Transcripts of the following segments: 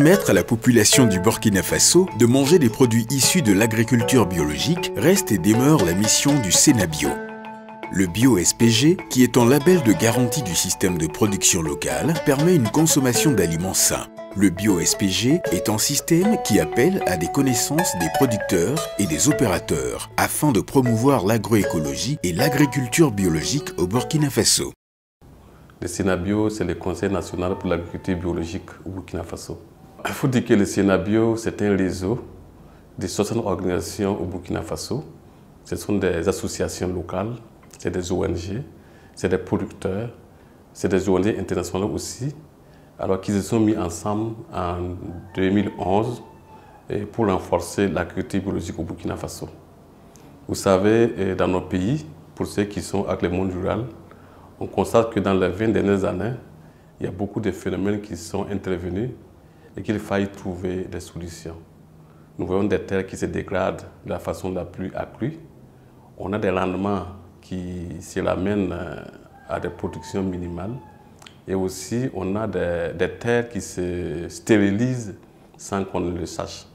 Permettre à la population du Burkina Faso de manger des produits issus de l'agriculture biologique reste et demeure la mission du Sénabio. Le Bio-SPG, qui est un label de garantie du système de production locale, permet une consommation d'aliments sains. Le Bio-SPG est un système qui appelle à des connaissances des producteurs et des opérateurs afin de promouvoir l'agroécologie et l'agriculture biologique au Burkina Faso. Le Sénabio, c'est le Conseil national pour l'agriculture biologique au Burkina Faso. Il faut dire que le Sénabio, c'est un réseau de 60 organisations au Burkina Faso. Ce sont des associations locales, c'est des ONG, c'est des producteurs, c'est des ONG internationales aussi. Alors qu'ils se sont mis ensemble en 2011 pour renforcer l'agriculture biologique au Burkina Faso. Vous savez, dans nos pays, pour ceux qui sont avec le monde rural, on constate que dans les 20 dernières années, il y a beaucoup de phénomènes qui sont intervenus et qu'il faille trouver des solutions. Nous voyons des terres qui se dégradent de la façon la plus accrue. On a des rendements qui se ramènent à des productions minimales. Et aussi, on a des terres qui se stérilisent sans qu'on ne le sache.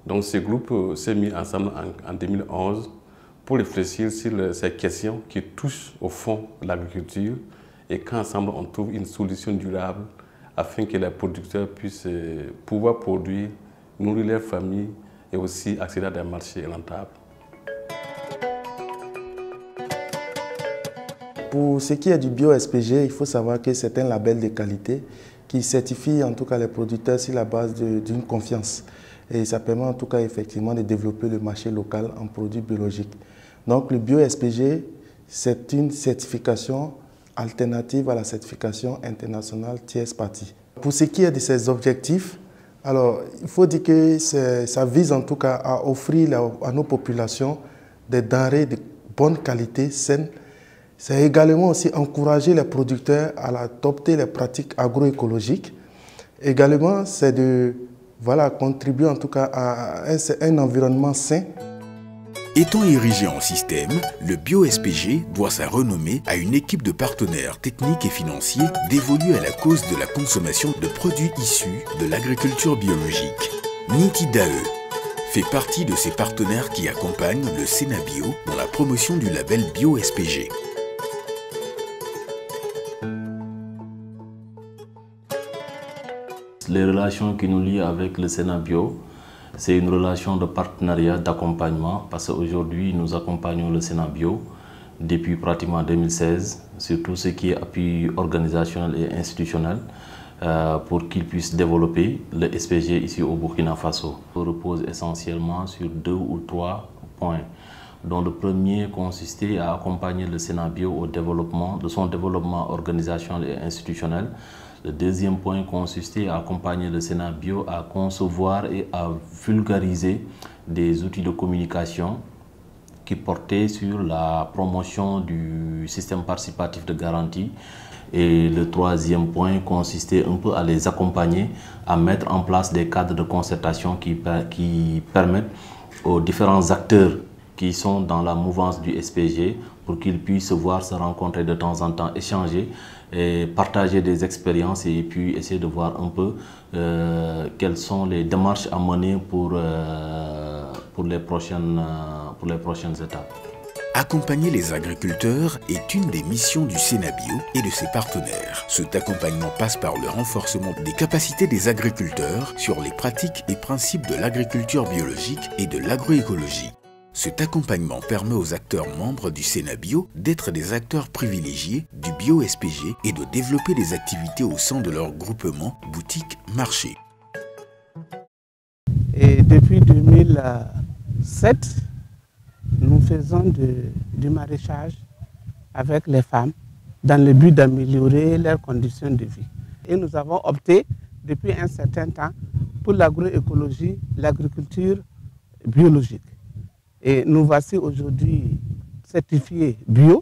Donc, ce groupe s'est mis ensemble en 2011 pour réfléchir sur ces questions qui touchent au fond de l'agriculture et qu'ensemble, on trouve une solution durable afin que les producteurs puissent pouvoir produire, nourrir leurs familles et aussi accéder à des marchés rentables. Pour ce qui est du Bio-SPG, il faut savoir que c'est un label de qualité qui certifie en tout cas les producteurs sur la base d'une confiance. Et ça permet en tout cas effectivement de développer le marché local en produits biologiques. Donc le Bio-SPG, c'est une certification alternative à la certification internationale tierce partie. Pour ce qui est de ses objectifs, alors il faut dire que ça vise en tout cas à offrir à nos populations des denrées de bonne qualité, saines. C'est également aussi encourager les producteurs à adopter les pratiques agroécologiques. Également, c'est de contribuer en tout cas à un environnement sain. Étant érigé en système, le Bio-SPG doit sa renommée à une équipe de partenaires techniques et financiers dévolus à la cause de la consommation de produits issus de l'agriculture biologique. Nitidae fait partie de ces partenaires qui accompagnent le Sénabio dans la promotion du label Bio-SPG. Les relations qui nous lient avec le Sénabio, c'est une relation de partenariat, d'accompagnement, parce qu'aujourd'hui, nous accompagnons le Sénabio depuis pratiquement 2016 sur tout ce qui est appui organisationnel et institutionnel pour qu'il puisse développer le SPG ici au Burkina Faso. On repose essentiellement sur 2 ou 3 points, dont le premier consistait à accompagner le Sénabio au développement, de son développement organisationnel et institutionnel. Le deuxième point consistait à accompagner le Sénabio à concevoir et à vulgariser des outils de communication qui portaient sur la promotion du système participatif de garantie. Et le troisième point consistait un peu à les accompagner à mettre en place des cadres de concertation qui permettent aux différents acteurs qui sont dans la mouvance du SPG pour qu'ils puissent se voir, se rencontrer de temps en temps, échanger et partager des expériences et puis essayer de voir un peu quelles sont les démarches à mener pour les prochaines étapes. Accompagner les agriculteurs est une des missions du Sénabio et de ses partenaires. Cet accompagnement passe par le renforcement des capacités des agriculteurs sur les pratiques et principes de l'agriculture biologique et de l'agroécologie. Cet accompagnement permet aux acteurs membres du Sénabio d'être des acteurs privilégiés du Bio-SPG et de développer des activités au sein de leur groupement boutique-marché. Et depuis 2007, nous faisons du maraîchage avec les femmes dans le but d'améliorer leurs conditions de vie. Et nous avons opté depuis un certain temps pour l'agroécologie, l'agriculture biologique. Et nous voici aujourd'hui certifiés bio.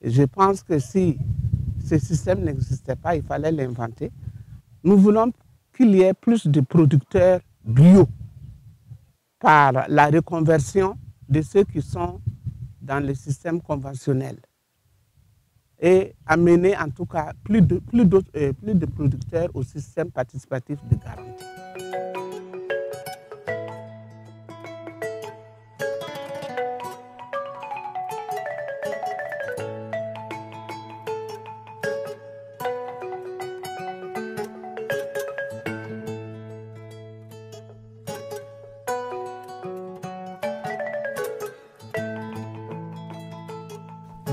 Et je pense que si ce système n'existait pas, il fallait l'inventer. Nous voulons qu'il y ait plus de producteurs bio par la reconversion de ceux qui sont dans le système conventionnel et amener en tout cas plus de producteurs au système participatif de garantie.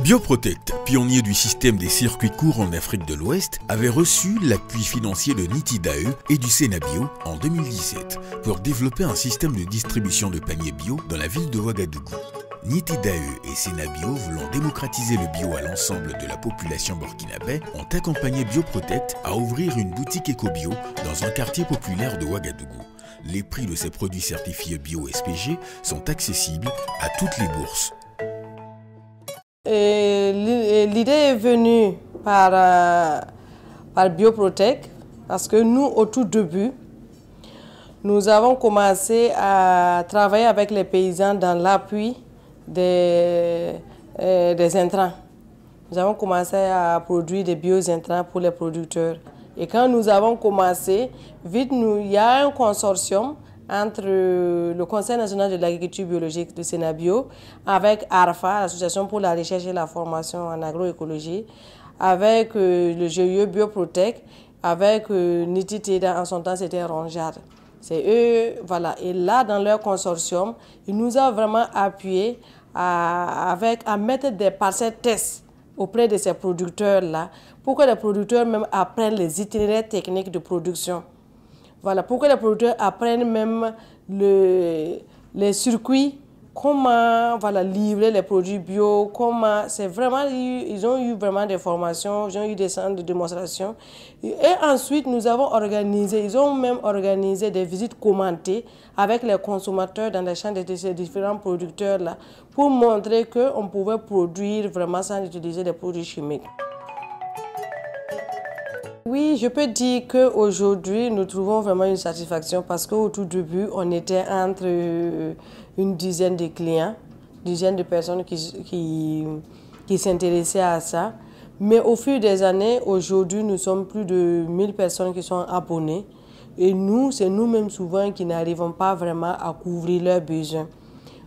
Bioprotect, pionnier du système des circuits courts en Afrique de l'Ouest, avait reçu l'appui financier de Nitidae et du Sénabio en 2017 pour développer un système de distribution de paniers bio dans la ville de Ouagadougou. Nitidae et Sénabio, voulant démocratiser le bio à l'ensemble de la population burkinabé, ont accompagné Bioprotect à ouvrir une boutique éco-bio dans un quartier populaire de Ouagadougou. Les prix de ces produits certifiés bio SPG sont accessibles à toutes les bourses. L'idée est venue par Bioprotect parce que nous, au tout début, nous avons commencé à travailler avec les paysans dans l'appui des intrants. Nous avons commencé à produire des bio-intrants pour les producteurs. Et quand nous avons commencé, vite, il y a un consortium entre le Conseil national de l'agriculture biologique de Sénabio, avec ARFA, l'Association pour la recherche et la formation en agroécologie, avec le GIE Bioprotect, avec Nititeda, en son temps c'était Ronjard. C'est eux, voilà. Et là, dans leur consortium, ils nous ont vraiment appuyé à mettre des parcelles tests auprès de ces producteurs-là, pour que les producteurs même apprennent les itinéraires techniques de production. Voilà, pour que les producteurs apprennent même les circuits, comment livrer les produits bio, c'est vraiment, ils ont eu vraiment des formations, ils ont eu des centres de démonstration. Et ensuite, ils ont même organisé des visites commentées avec les consommateurs dans les champs de ces différents producteurs-là, pour montrer qu'on pouvait produire vraiment sans utiliser des produits chimiques. Oui, je peux dire qu'aujourd'hui, nous trouvons vraiment une satisfaction parce qu'au tout début, on était entre une dizaine de clients, une dizaine de personnes qui s'intéressaient à ça. Mais au fil des années, aujourd'hui, nous sommes plus de 1000 personnes qui sont abonnées. Et nous, c'est nous-mêmes souvent qui n'arrivons pas vraiment à couvrir leurs besoins.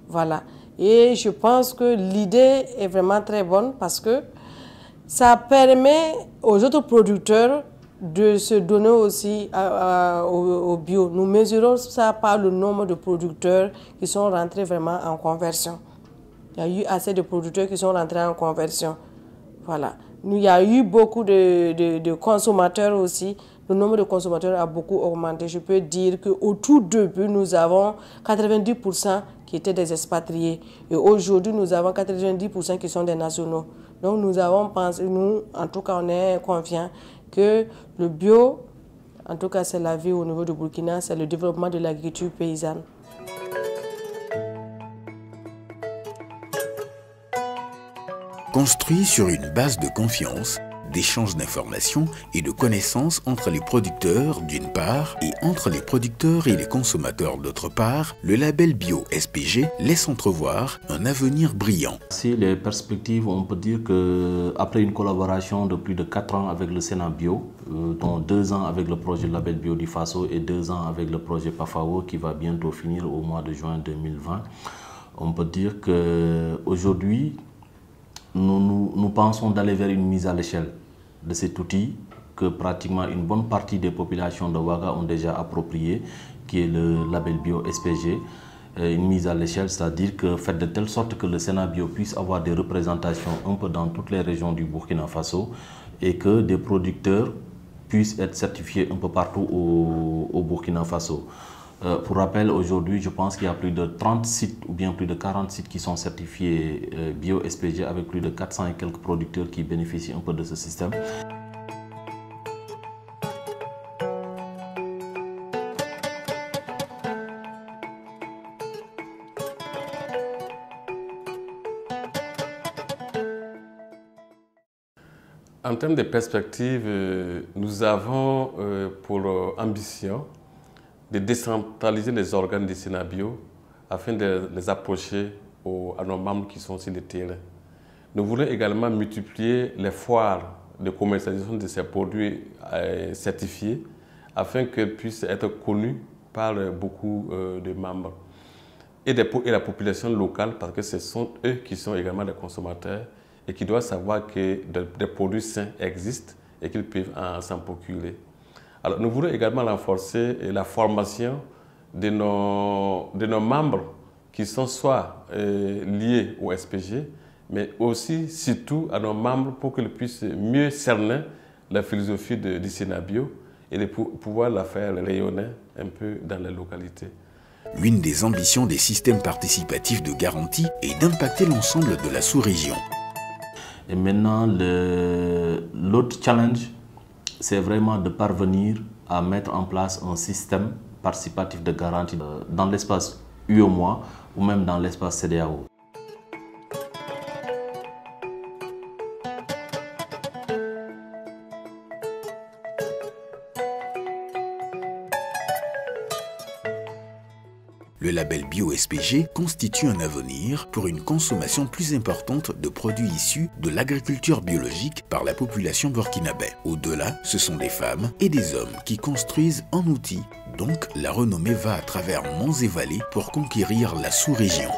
Voilà. Et je pense que l'idée est vraiment très bonne parce que ça permet aux autres producteurs de se donner aussi au bio. Nous mesurons ça par le nombre de producteurs qui sont rentrés vraiment en conversion. Il y a eu assez de producteurs qui sont rentrés en conversion. Voilà. Il y a eu beaucoup de consommateurs aussi. Le nombre de consommateurs a beaucoup augmenté. Je peux dire qu'au tout début, nous avons 90% qui étaient des expatriés. Et aujourd'hui, nous avons 90% qui sont des nationaux. Donc nous avons pensé, nous, en tout cas, on est confiants que le bio, en tout cas c'est la vie au niveau du Burkina, c'est le développement de l'agriculture paysanne. Construit sur une base de confiance, d'échange d'informations et de connaissances entre les producteurs d'une part et entre les producteurs et les consommateurs d'autre part, le label Bio SPG laisse entrevoir un avenir brillant. Si les perspectives, on peut dire qu'après une collaboration de plus de 4 ans avec le Sénabio, dont 2 ans avec le projet Label Bio du Faso et 2 ans avec le projet PAFAO qui va bientôt finir au mois de juin 2020, on peut dire qu'aujourd'hui, nous pensons d'aller vers une mise à l'échelle de cet outil que pratiquement une bonne partie des populations de Ouaga ont déjà approprié, qui est le label Bio SPG. Une mise à l'échelle, c'est-à-dire que fait de telle sorte que le Sénabio puisse avoir des représentations un peu dans toutes les régions du Burkina Faso et que des producteurs puissent être certifiés un peu partout au Burkina Faso. Pour rappel, aujourd'hui, je pense qu'il y a plus de 30 sites ou bien plus de 40 sites qui sont certifiés Bio SPG avec plus de 400 et quelques producteurs qui bénéficient un peu de ce système. En termes de perspectives, nous avons pour ambition de décentraliser les organes du Sénabio afin de les approcher à nos membres qui sont sur le terrain. Nous voulons également multiplier les foires de commercialisation de ces produits certifiés afin qu'ils puissent être connus par beaucoup de membres et la population locale, parce que ce sont eux qui sont également des consommateurs et qui doivent savoir que des produits sains existent et qu'ils peuvent s'en procurer. Alors, nous voulons également renforcer la formation de nos membres qui sont soit liés au SPG, mais aussi, surtout, à nos membres pour qu'ils puissent mieux cerner la philosophie du Sénabio et de pouvoir la faire rayonner un peu dans les localités. L'une des ambitions des systèmes participatifs de garantie est d'impacter l'ensemble de la sous-région. Et maintenant, l'autre challenge, c'est vraiment de parvenir à mettre en place un système participatif de garantie dans l'espace UEMOA ou même dans l'espace CEDEAO. Le label Bio-SPG constitue un avenir pour une consommation plus importante de produits issus de l'agriculture biologique par la population burkinabé. Au-delà, ce sont des femmes et des hommes qui construisent en outils. Donc, la renommée va à travers monts et vallées pour conquérir la sous-région.